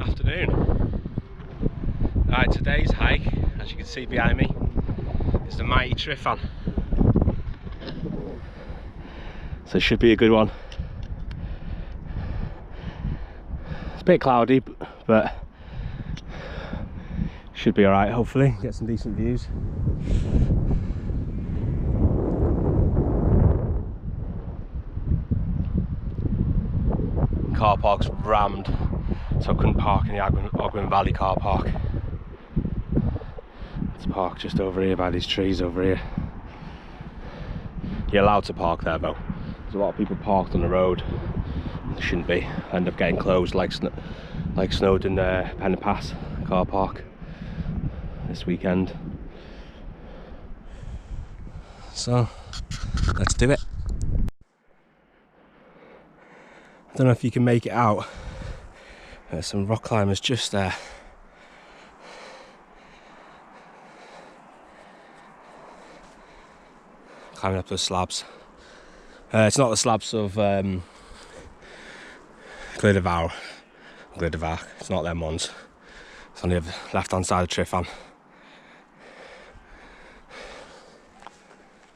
Afternoon. Right, today's hike, as you can see behind me, is the mighty Tryfan. So it should be a good one. It's a bit cloudy, but should be alright, hopefully. Get some decent views. Car park's rammed, so I couldn't park in the Ogwen Valley car park. Let's park just over here by these trees over here. You're allowed to park there though. There's a lot of people parked on the road. They shouldn't be. End up getting closed like Snowdonia Pen and Pass car park this weekend. So let's do it. I don't know if you can make it out. There's some rock climbers just there. Climbing up those slabs. It's not the slabs of Glyderau. It's not them ones. It's on the left hand side of Tryfan.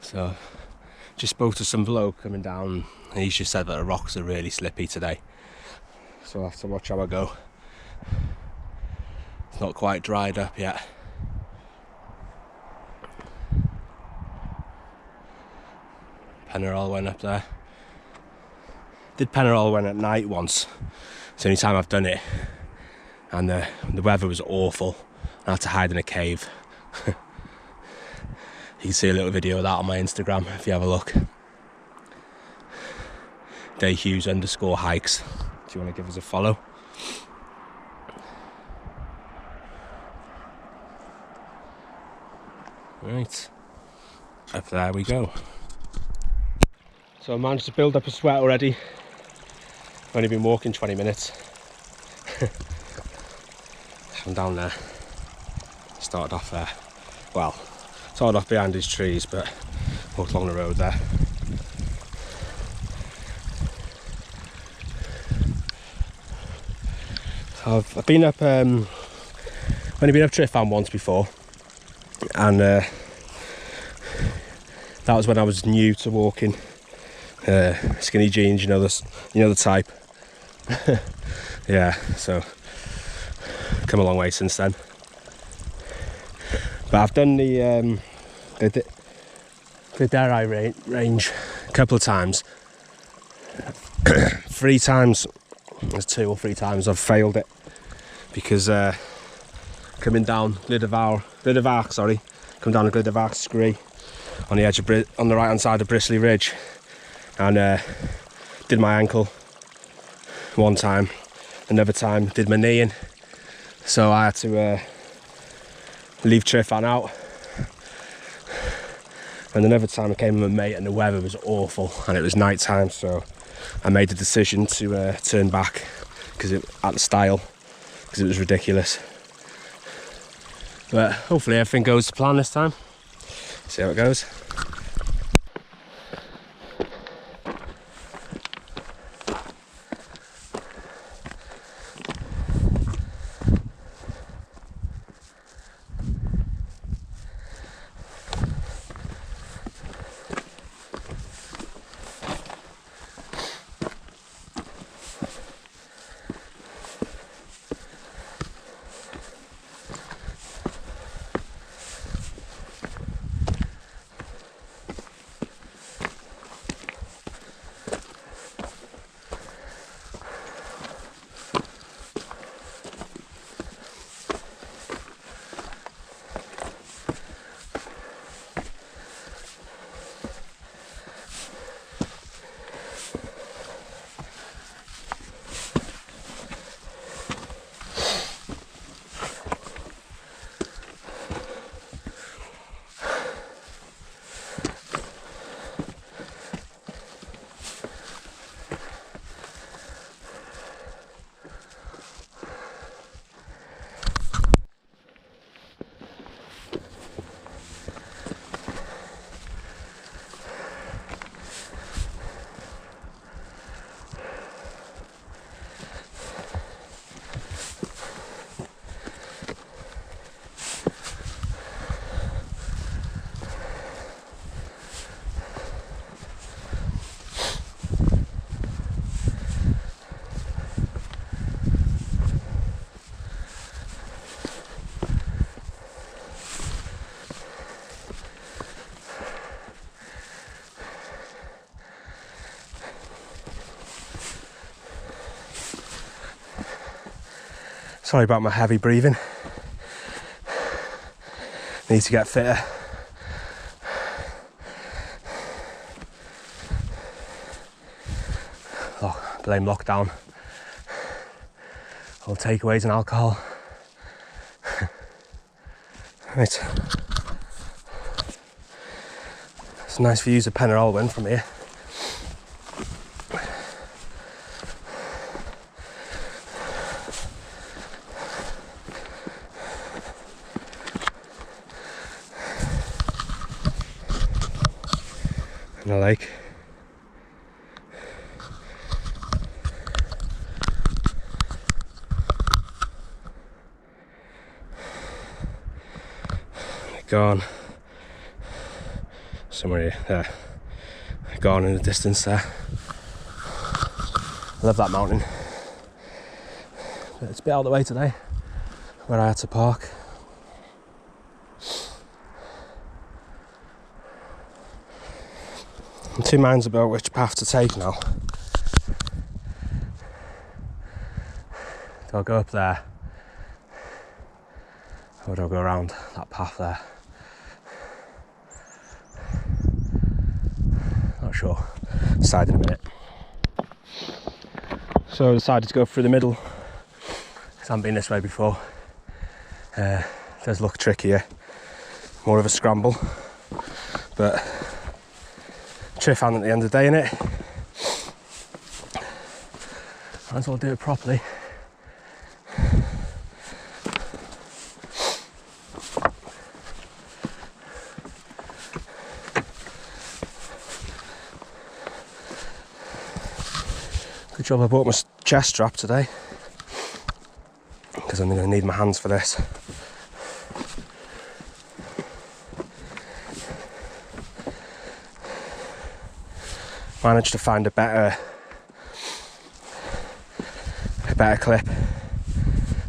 So just spoke to some bloke coming down, and he's just said that the rocks are really slippy today. So I'll have to watch how I go. It's not quite dried up yet. Penarol went up there. Did Penarol went at night once. It's the only time I've done it. And the weather was awful. I had to hide in a cave. You can see a little video of that on my Instagram if you have a look. Hughes _Hikes. If you want to give us a follow. Right. Up there we go. So I managed to build up a sweat already. I've only been walking 20 minutes. I'm down there. Started off there. Well, started off behind these trees, but walked along the road there. So I've been up, only been up Tryfan once before, and that was when I was new to walking. Skinny jeans, you know the type. Yeah, so come a long way since then. But I've done the Glyderau range a couple of times. 3 times, there's 2 or 3 times I've failed it because coming down Glyderau, come down the Glyderau scree on the edge of on the right hand side of Bristly Ridge, and did my ankle one time, another time did my knee in, so I had to leave Tryfan out. And another time I came with my mate and the weather was awful and it was night time, so I made the decision to turn back at the stile because it was ridiculous. But hopefully everything goes to plan this time. See how it goes. Sorry about my heavy breathing. Need to get fitter. Oh, blame lockdown. All takeaways and alcohol. Right. It's nice views of Penarolwyn from here. And a lake. Gone somewhere here, there, gone in the distance there. I love that mountain, but it's a bit out of the way today where I had to park. I'm 2 minds about which path to take now. Do I go up there or do I go around that path there? Not sure. Decide in a minute. So I decided to go through the middle because I haven't been this way before. It does look trickier, more of a scramble, but Tryfan at the end of the day, innit? Might as well do it properly. Good job I bought my chest strap today, because I'm going to need my hands for this. Managed to find a better clip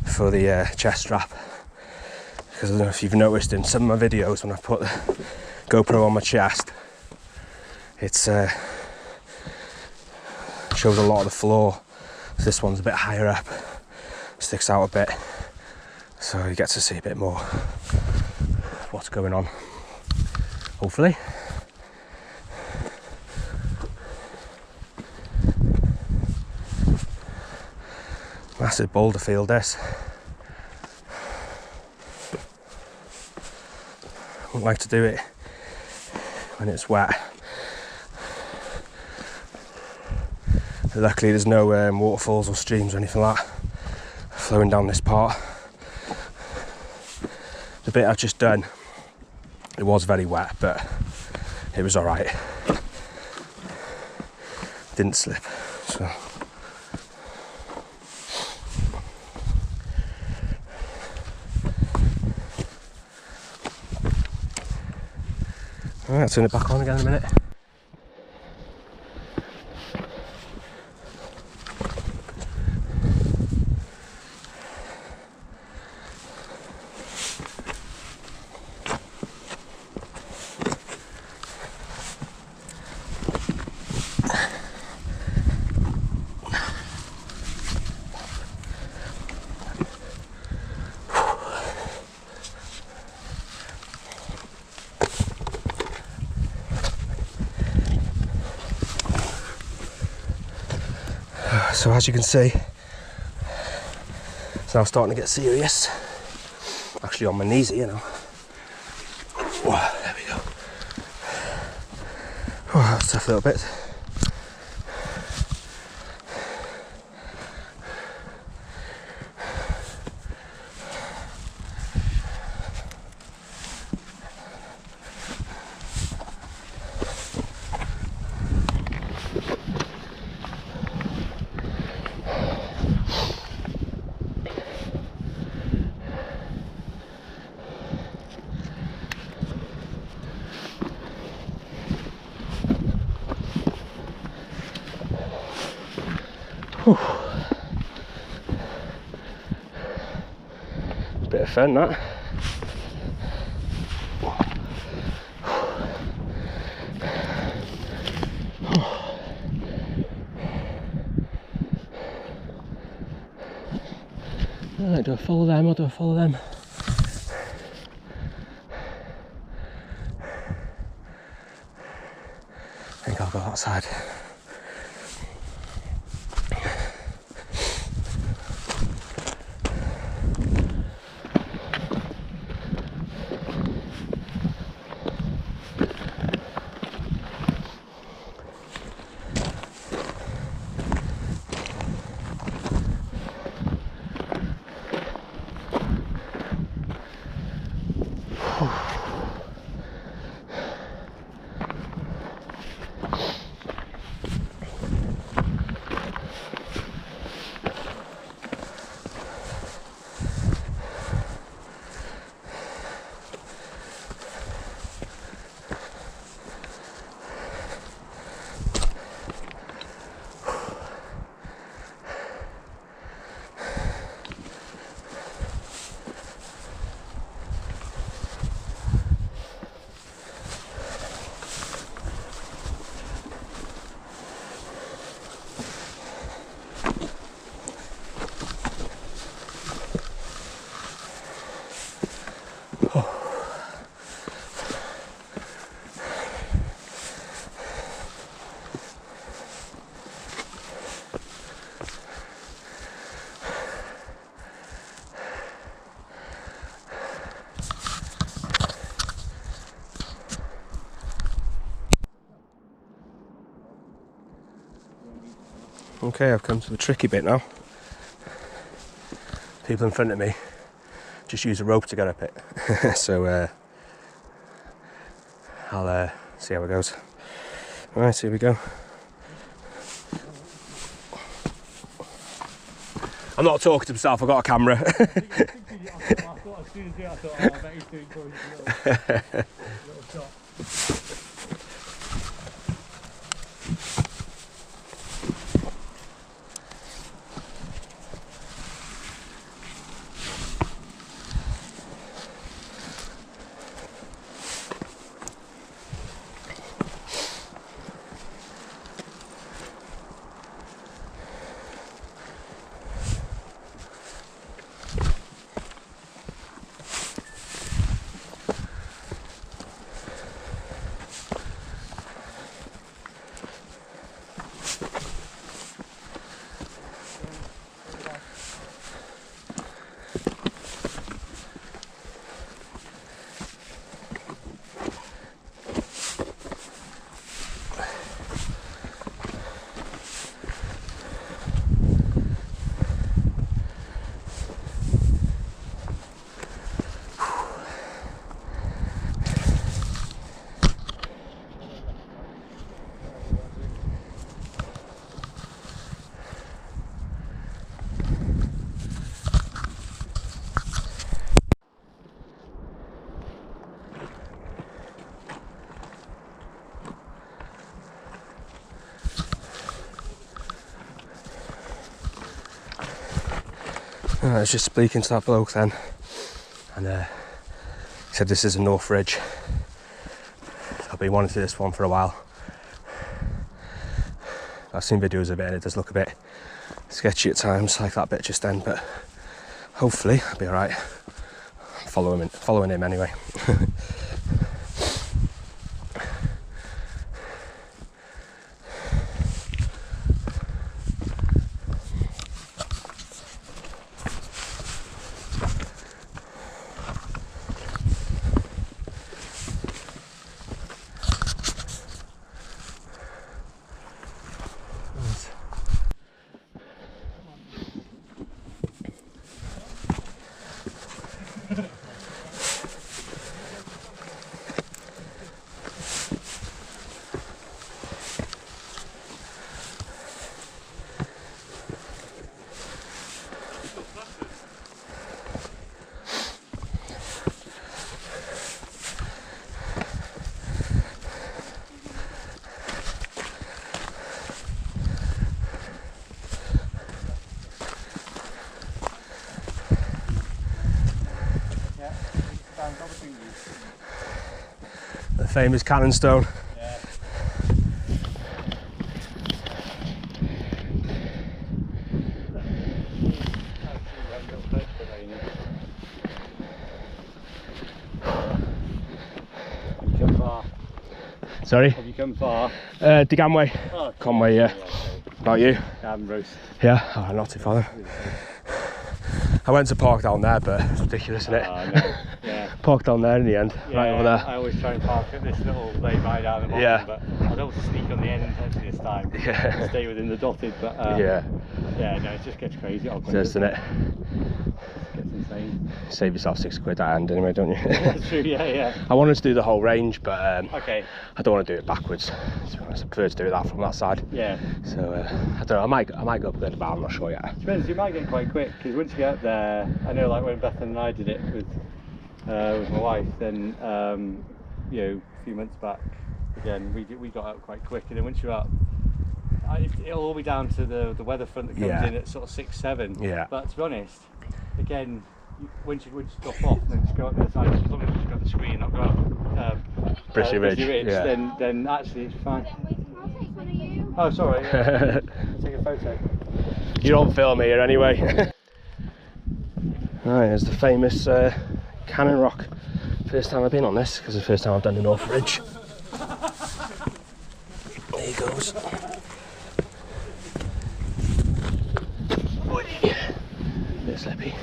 for the chest strap, because I don't know if you've noticed in some of my videos when I put the GoPro on my chest, it's shows a lot of the floor. So this one's a bit higher up, sticks out a bit, so you get to see a bit more what's going on, hopefully. Massive boulder field this. Wouldn't like to do it when it's wet. Luckily there's no waterfalls or streams or anything like that flowing down this part. The bit I've just done, it was very wet, but it was alright. Didn't slip, so. Alright, I'll turn it back on again in a minute. So as you can see, it's now starting to get serious. Actually on my knees, you know. Oh, there we go. Oh, that's a tough little bit. Whew. Bit of fun, that. Alright, do I follow them or do I follow them? I think I'll go outside. Okay, I've come to the tricky bit now. People in front of me just use a rope to get up it. So I'll see how it goes. Alright, here we go. I'm not talking to myself, I've got a camera. I was just speaking to that bloke then, and he said this is a North Ridge. I've been wanting to do this one for a while. I've seen videos of it and it does look a bit sketchy at times, like that bit just then, but hopefully I'll be alright. Following him anyway. The famous cannon stone. Yeah. Sorry? Have you come far? Deganway. Oh, Conway, yeah. About you? Roast. Yeah? Oh, not too far. I went to park down there, but it's ridiculous, isn't it? No. Yeah. Park down there in the end, Yeah, right over there. I always try and park at this little lay-by down the bottom, Yeah. but I don't sneak on the end actually this time. Yeah. Stay within the dotted, but Yeah. Yeah, no, it just gets crazy. Doesn't it? It gets insane. Save yourself £6 at end anyway, don't you? That's true, yeah. I wanted to do the whole range, but Okay. I don't want to do it backwards. To be honest, I prefer to do that from that side. Yeah. So I don't know. I might go up Glyderau, I'm not sure yet. Depends. You might get quite quick because once you get up there, I know like when Beth and I did it with my wife, then you know, a few months back, again we got up quite quick, and then once you're up, it'll all be down to the weather front that comes in at sort of 6, 7. Yeah. But to be honest, again, once you stop off and then just go up the other side, as long as you've got the screen, not got Brishy Ridge, yeah. then actually it's fine. Oh, sorry. I'll take a photo. You're on film here anyway. Right, there's the famous Cannon Rock. First time I've been on this, because it's the first time I've done the North Ridge. There he goes. Bit slippy.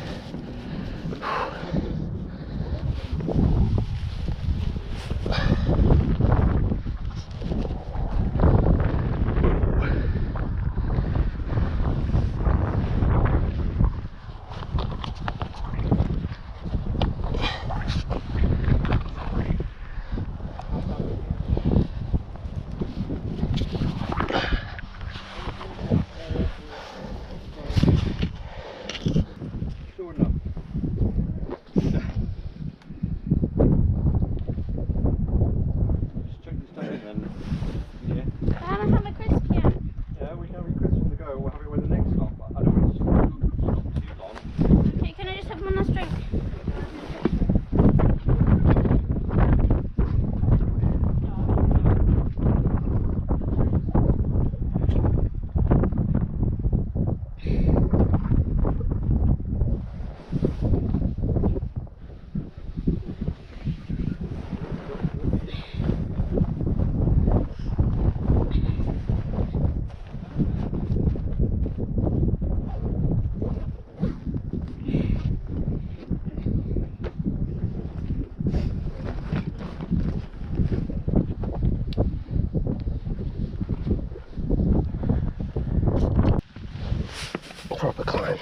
Proper climb.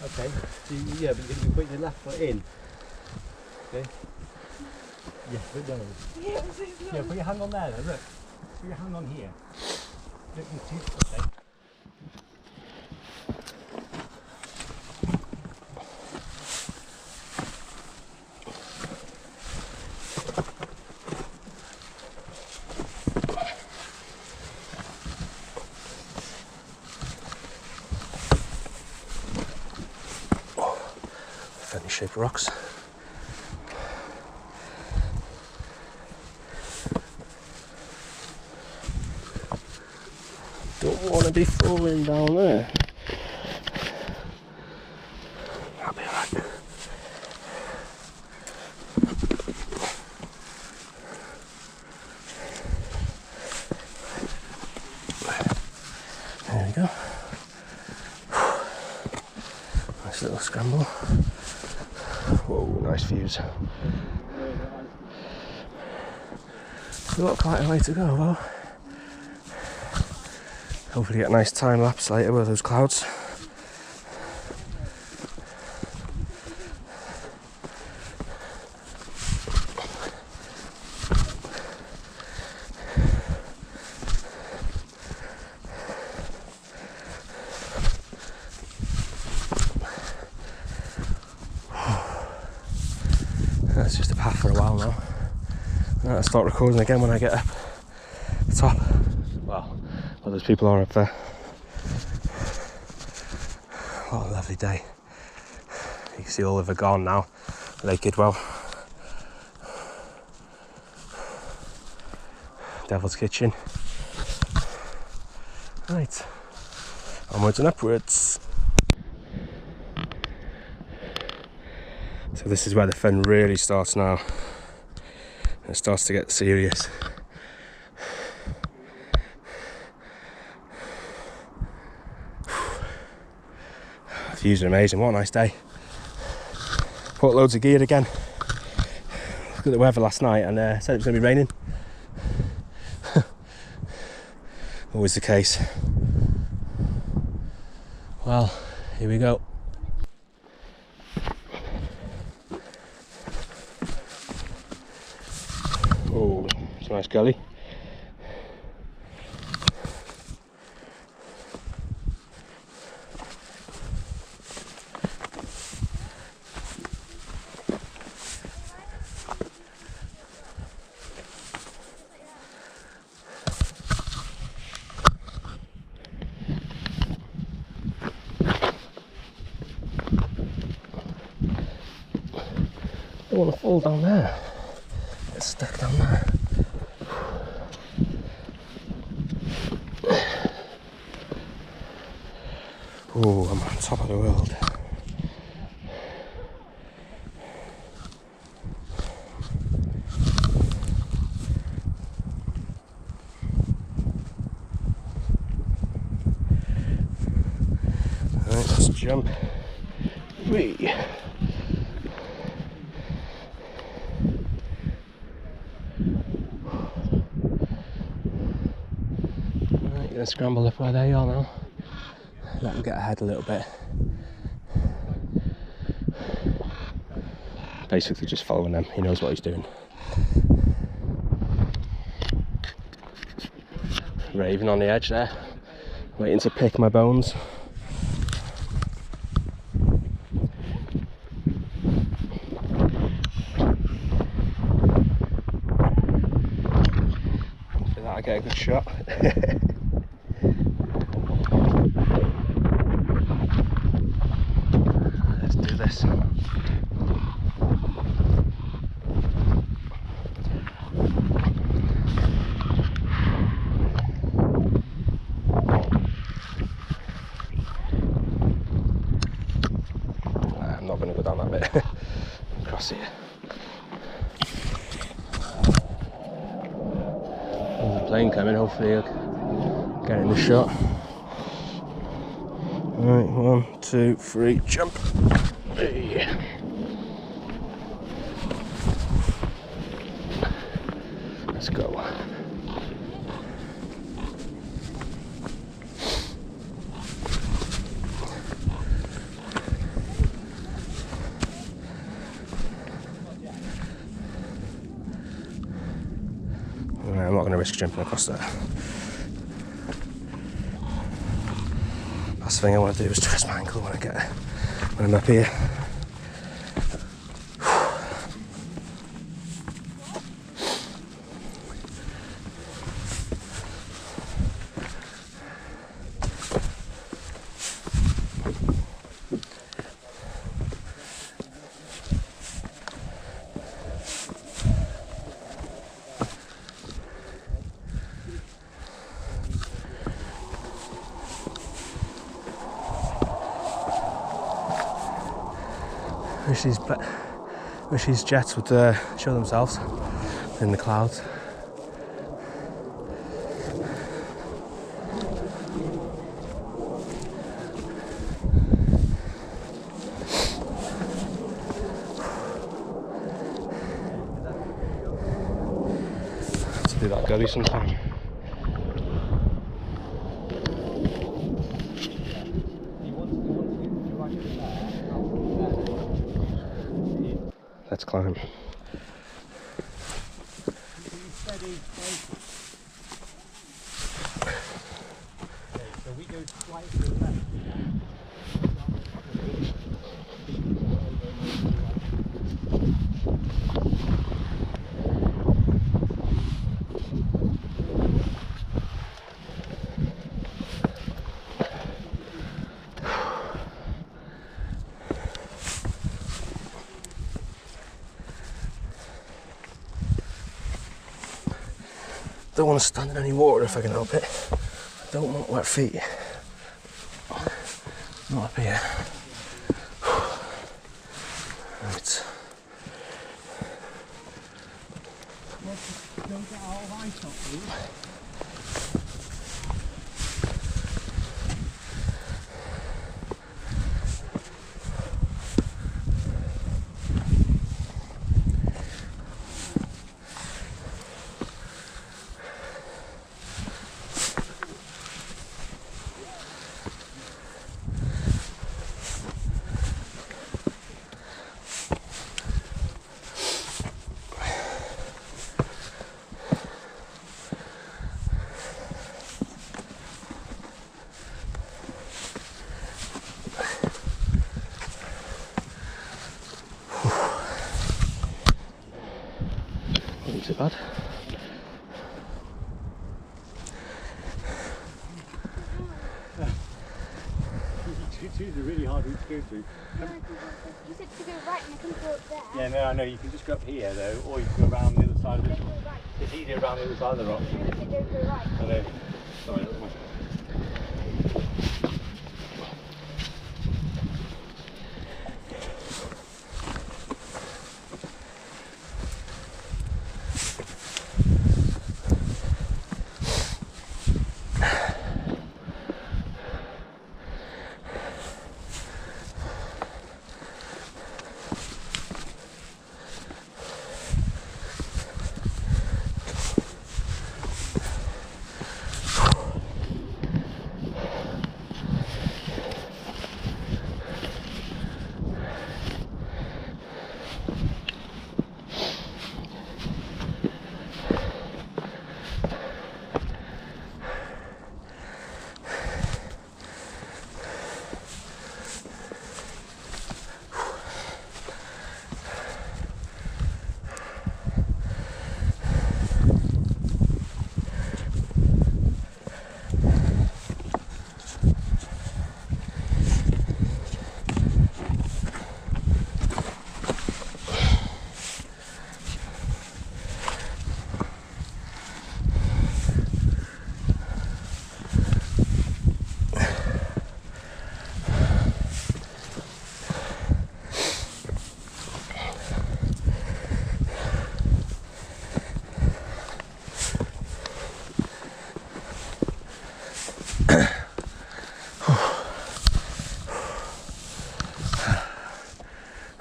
Okay, so yeah, but you put your left foot in. Okay? Yeah, put it down. Yeah, put your hand on there then, look. Put your hand on here. Look, okay. Funny shaped rocks. Don't want to be falling down there. That'll be alright. There we go. Nice little scramble. Whoa, nice views. We've got quite a way to go though. Hopefully get a nice time lapse later with those clouds. That's just a path for a while now. I'll start recording again when I get up the top. Well, but those people are up there. What a lovely day. You can see all of it gone now. Lake Idwell. Devil's Kitchen. Right, onwards and upwards. So this is where the fun really starts now. It starts to get serious. The views are amazing, what a nice day. Bought loads of gear again. Look at the weather last night and said it was going to be raining. Always the case. Well, here we go. Oh, it's a nice gully. I don't want to fall down there. Get stuck down there. Oh, I'm on top of the world. Alright, let's jump. Whee! Gonna scramble up where they are now. Let him get ahead a little bit. Basically just following them, he knows what he's doing. Raven on the edge there, waiting to pick my bones. Hopefully that'll get a good shot. Let's do this. I'm not going to go down that bit. Across here. There's a plane coming, hopefully he'll get in the shot. Right, 1, 2, 3, jump. Hey. Let's go. Right, I'm not going to risk jumping across there. Last thing I want to do is twist my ankle when I'm up here. Wish these jets would show themselves in the clouds. Let's do that gully sometime. Let's climb. So we go slightly left. don't want to stand in any water if I can help it. I don't want wet feet. Not up here. Right. Not too bad. Choose a really hard route to go through. No, you said to go right and I can go up there. Yeah, no, I know. You can just go up here though, or you can go around the other side of it. Go right. It's easier around the other side of the rock. No, you said don't go right. I know. Sorry, that's my.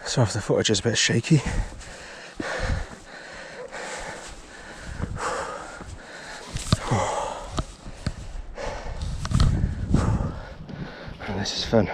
Sorry if the footage is a bit shaky. And this is fun.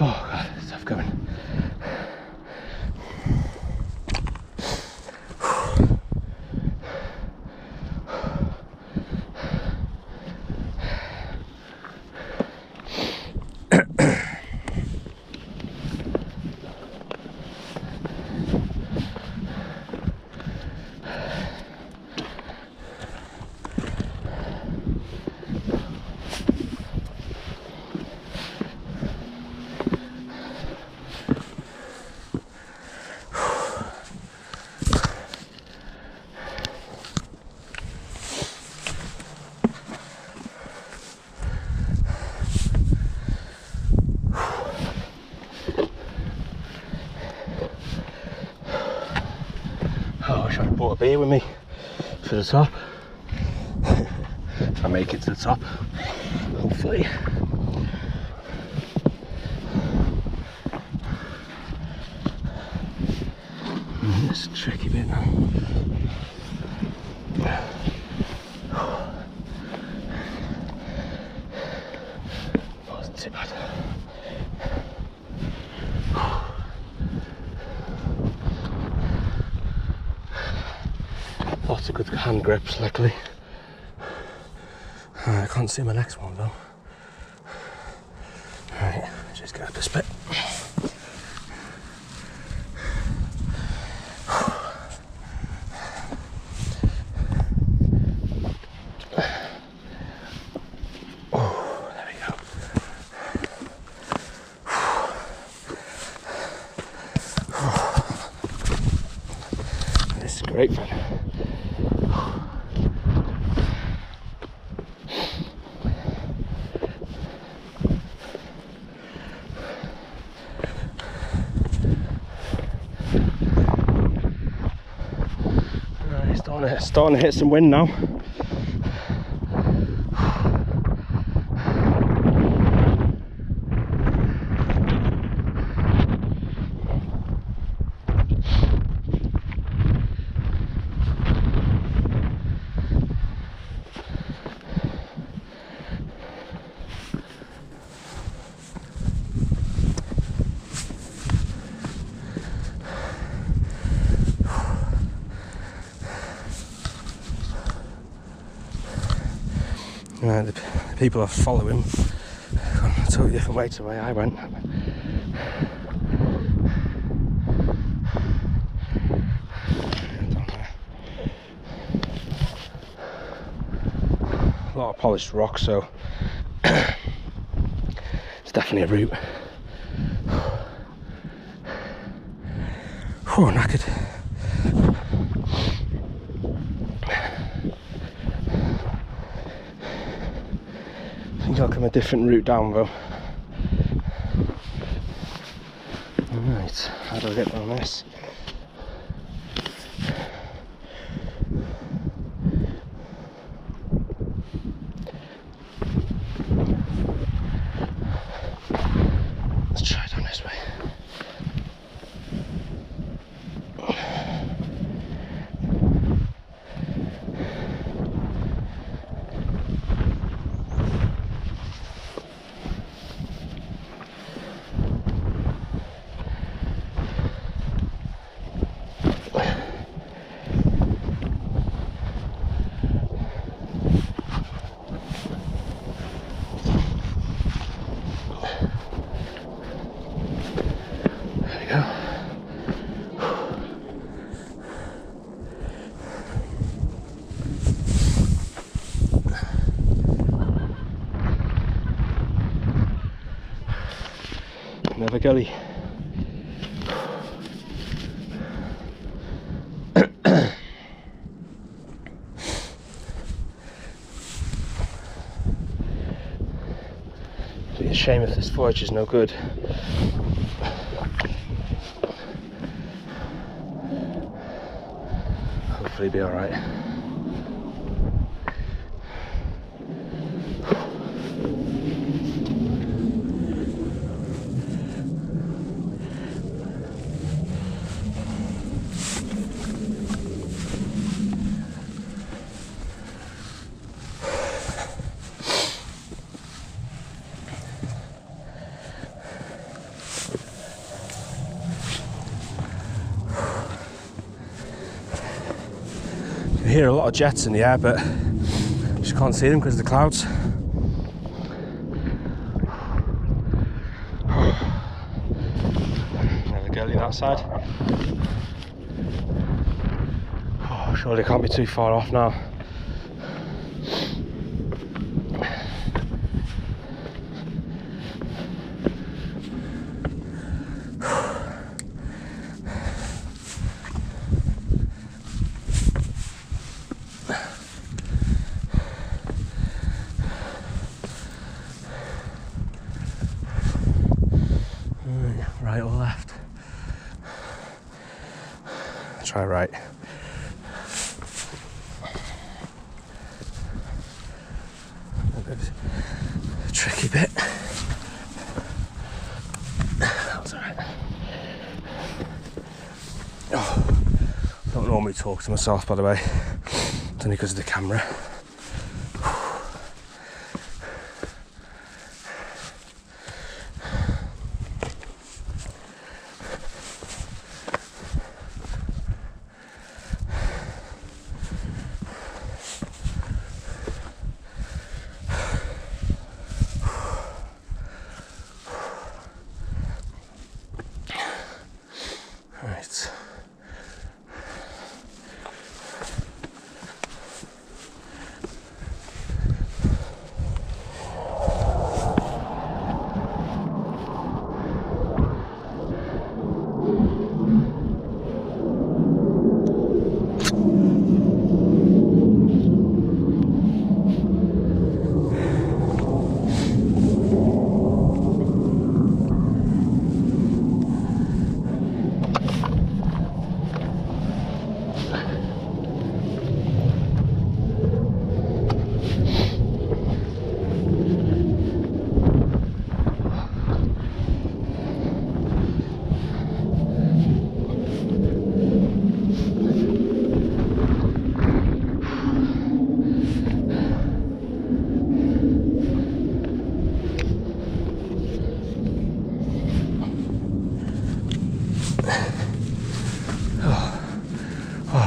Oh god, it's tough going. I brought a beer with me for the top. If I make it to the top, hopefully. It's a tricky bit now. Wasn't too bad. Lots of good hand grips, luckily. I can't see my next one though. Right, just get up this bit. Great fun. Starting to hit some wind now. The people are following a totally different way to the way I went. A lot of polished rock, so it's definitely a route. Oh, knackered. I'll come a different route down though. Alright, how do I get down this? Let's try down this way. Another gully. It'd be a shame if this forage is no good. Hopefully be alright. I hear a lot of jets in the air, but just can't see them because of the clouds. Another gully that side. Oh, surely can't be too far off now. Right or left? Try right. bit. That's alright. Oh, I don't normally talk to myself, by the way. It's only because of the camera. Right.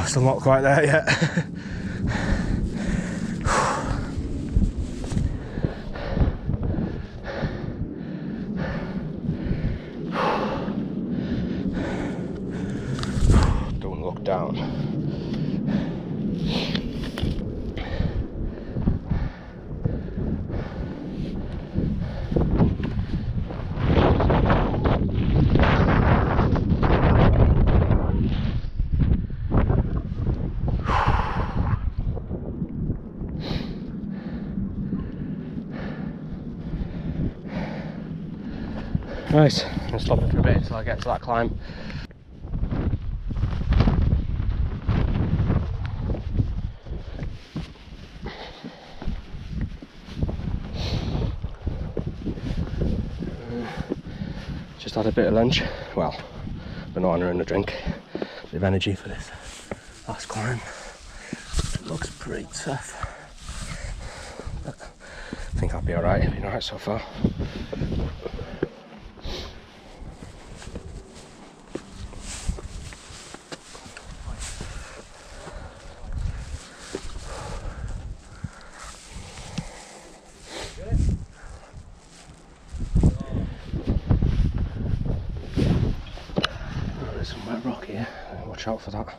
Still not quite there yet. Don't look down. Right, I'm gonna stop it for a bit until I get to that climb. Just had a bit of lunch, well, banana and a drink, a bit of energy for this last climb. It looks pretty tough, but I think I'll be alright. I've been alright so far. Some wet rock here, watch out for that.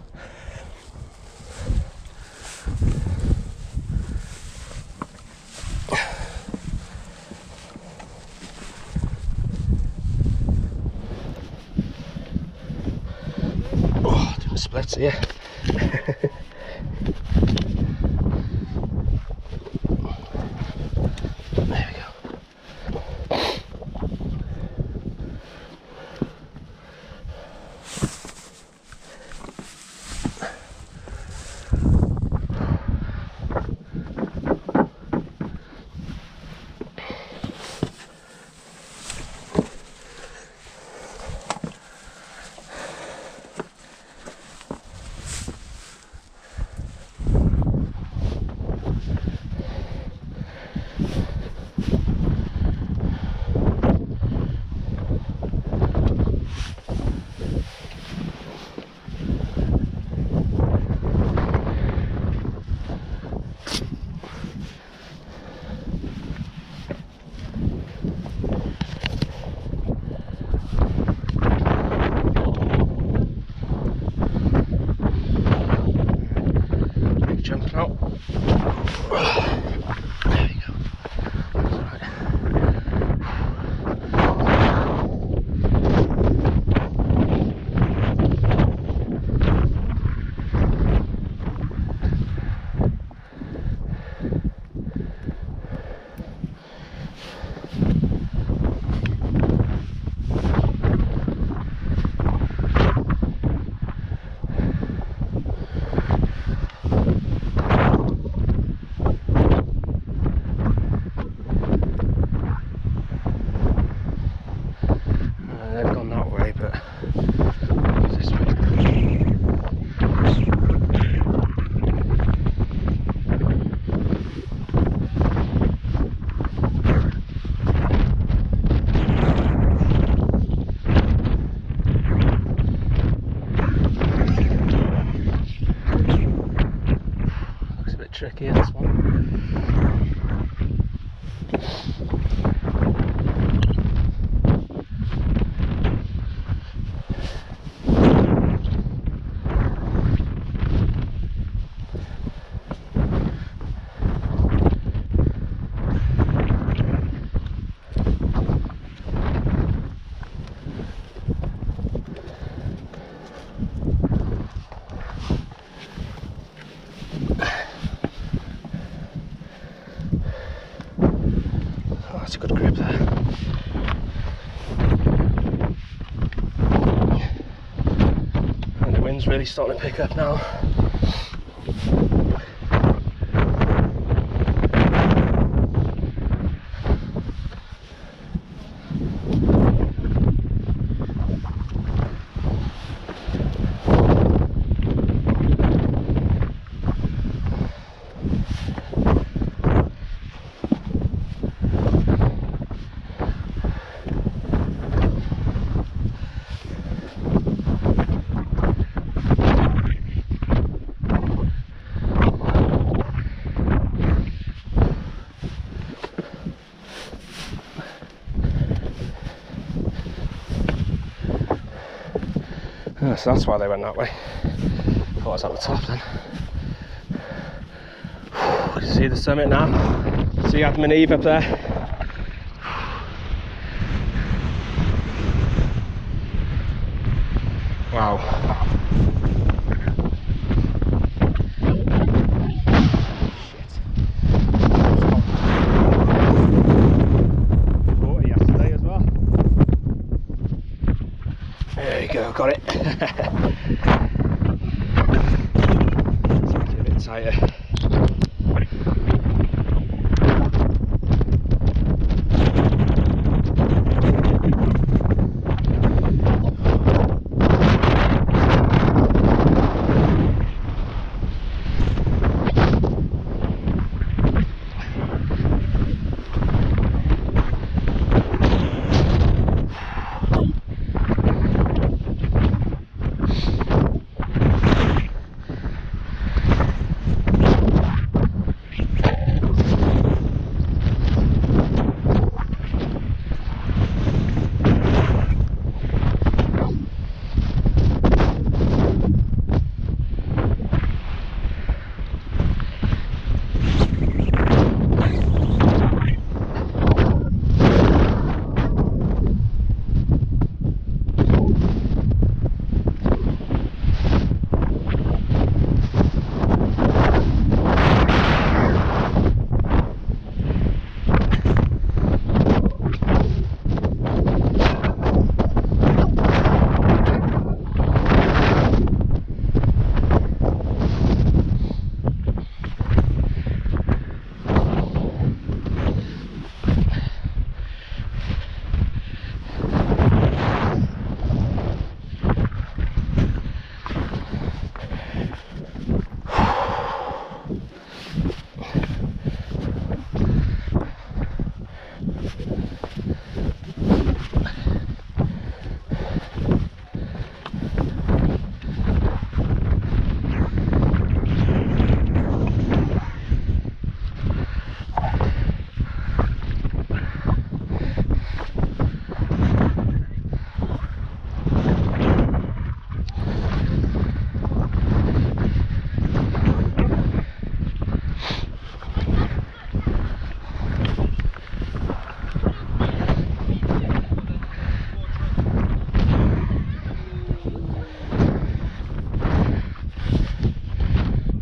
Oh, doing splits here. There we go. tricky, this one. That's a good grip there. And the wind's really starting to pick up now. So that's why they went that way. Thought I was at the top then. You can see the summit now. See Adam and Eve up there. Wow. Shit. Water yesterday as well. There you go, got it. Let's make it a bit tighter.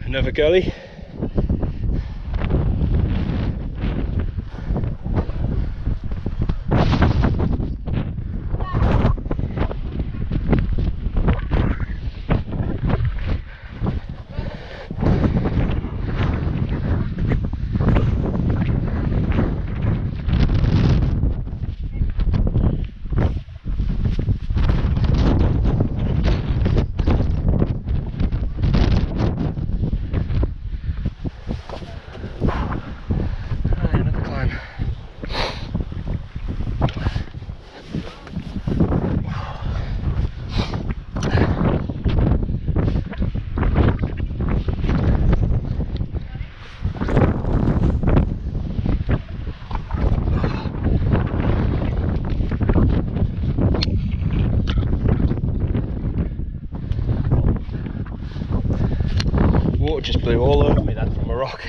Another gully. just blew all over me then from a rock.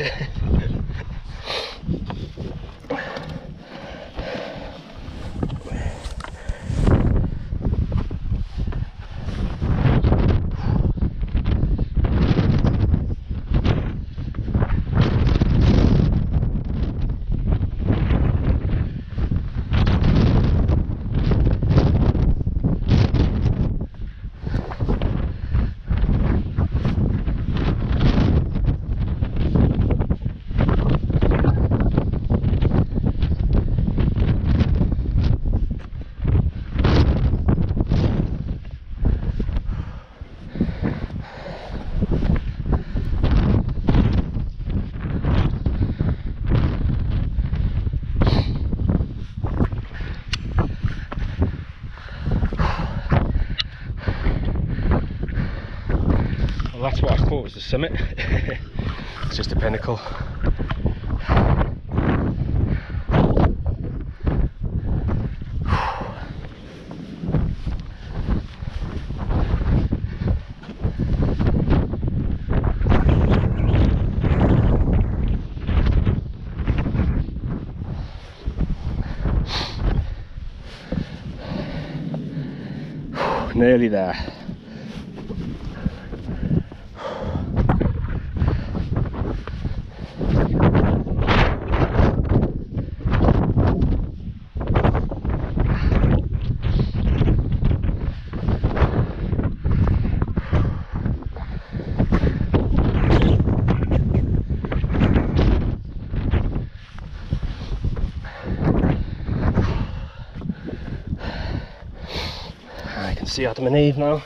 That's what I thought was the summit. It's just a pinnacle. Nearly there. See Adam and Eve now.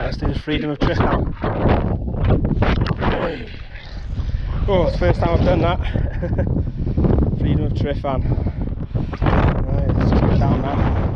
let's do the freedom of Tryfan. Oh, it's the first time I've done that. Freedom of Tryfan. Right, let's just go down now.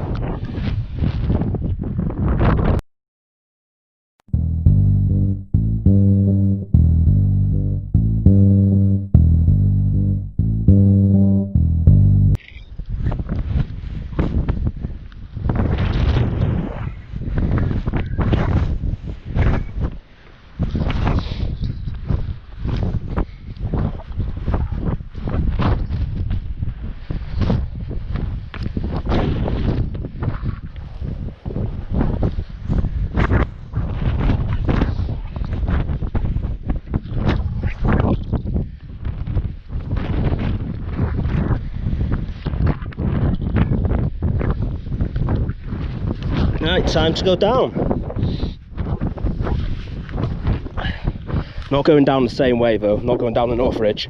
Right, time to go down. Not going down the same way though, not going down the North Ridge.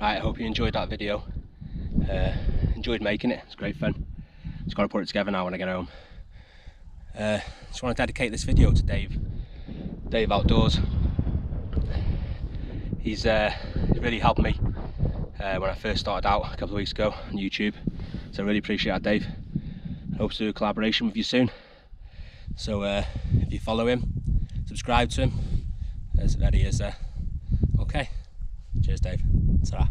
Right, I hope you enjoyed that video. Enjoyed making it. It's great fun. Just got to put it together now when I get home. Just want to dedicate this video to Dave Outdoors. He's really helped me when I first started out a couple of weeks ago on YouTube, so I really appreciate that, Dave. I hope to do a collaboration with you soon, so if you follow him, subscribe to him, there he is there. Okay, cheers Dave, ta-ra.